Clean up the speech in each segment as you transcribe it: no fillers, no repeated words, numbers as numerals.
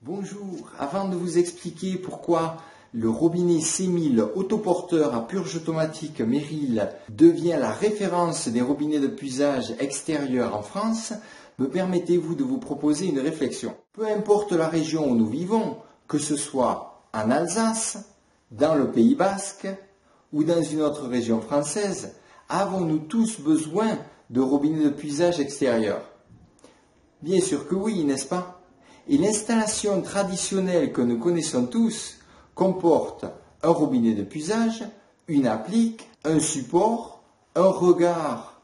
Bonjour, avant de vous expliquer pourquoi le robinet C1000 autoporteur à purge automatique Meril devient la référence des robinets de puisage extérieur en France, me permettez-vous de vous proposer une réflexion. Peu importe la région où nous vivons, que ce soit en Alsace, dans le Pays Basque ou dans une autre région française, avons-nous tous besoin de robinets de puisage extérieur? Bien sûr que oui, n'est-ce pas? Et l'installation traditionnelle que nous connaissons tous comporte un robinet de puisage, une applique, un support, un regard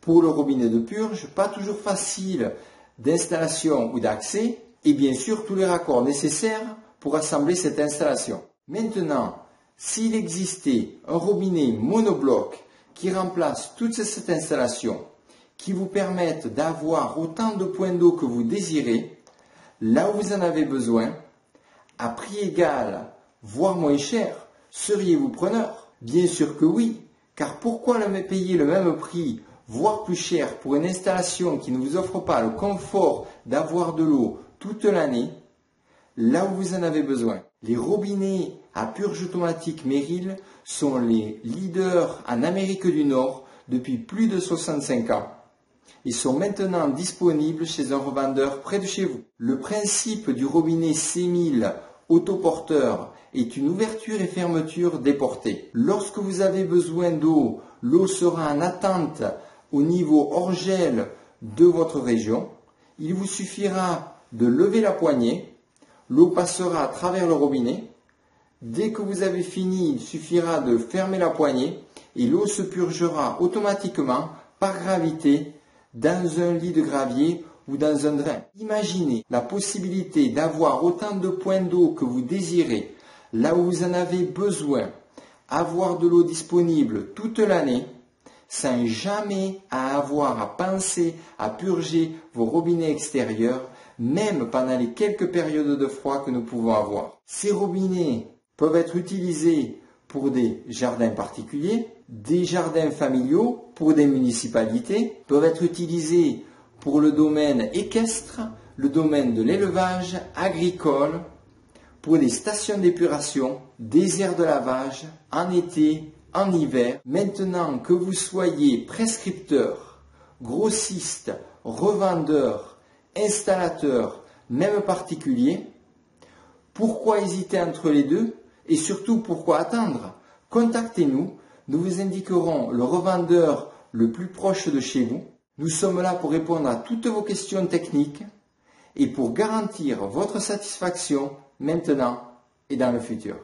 pour le robinet de purge, pas toujours facile d'installation ou d'accès, et bien sûr tous les raccords nécessaires pour assembler cette installation. Maintenant, s'il existait un robinet monobloc qui remplace toute cette installation, qui vous permette d'avoir autant de points d'eau que vous désirez, là où vous en avez besoin, à prix égal, voire moins cher, seriez-vous preneur? Bien sûr que oui, car pourquoi payer le même prix, voire plus cher, pour une installation qui ne vous offre pas le confort d'avoir de l'eau toute l'année, là où vous en avez besoin? Les robinets à purge automatique Meril sont les leaders en Amérique du Nord depuis plus de 65 ans. Ils sont maintenant disponibles chez un revendeur près de chez vous. Le principe du robinet C1000 autoporteur est une ouverture et fermeture déportée. Lorsque vous avez besoin d'eau, l'eau sera en attente au niveau hors gel de votre région. Il vous suffira de lever la poignée, l'eau passera à travers le robinet. Dès que vous avez fini, il suffira de fermer la poignée et l'eau se purgera automatiquement par gravité dans un lit de gravier ou dans un drain. Imaginez la possibilité d'avoir autant de points d'eau que vous désirez, là où vous en avez besoin, avoir de l'eau disponible toute l'année, sans jamais avoir à penser à purger vos robinets extérieurs, même pendant les quelques périodes de froid que nous pouvons avoir. Ces robinets peuvent être utilisés pour des jardins particuliers, des jardins familiaux, pour des municipalités, peuvent être utilisés pour le domaine équestre, le domaine de l'élevage, agricole, pour des stations d'épuration, des aires de lavage, en été, en hiver. Maintenant que vous soyez prescripteur, grossiste, revendeur, installateur, même particulier, pourquoi hésiter entre les deux? Et surtout, pourquoi attendre? Contactez-nous, nous vous indiquerons le revendeur le plus proche de chez vous. Nous sommes là pour répondre à toutes vos questions techniques et pour garantir votre satisfaction maintenant et dans le futur.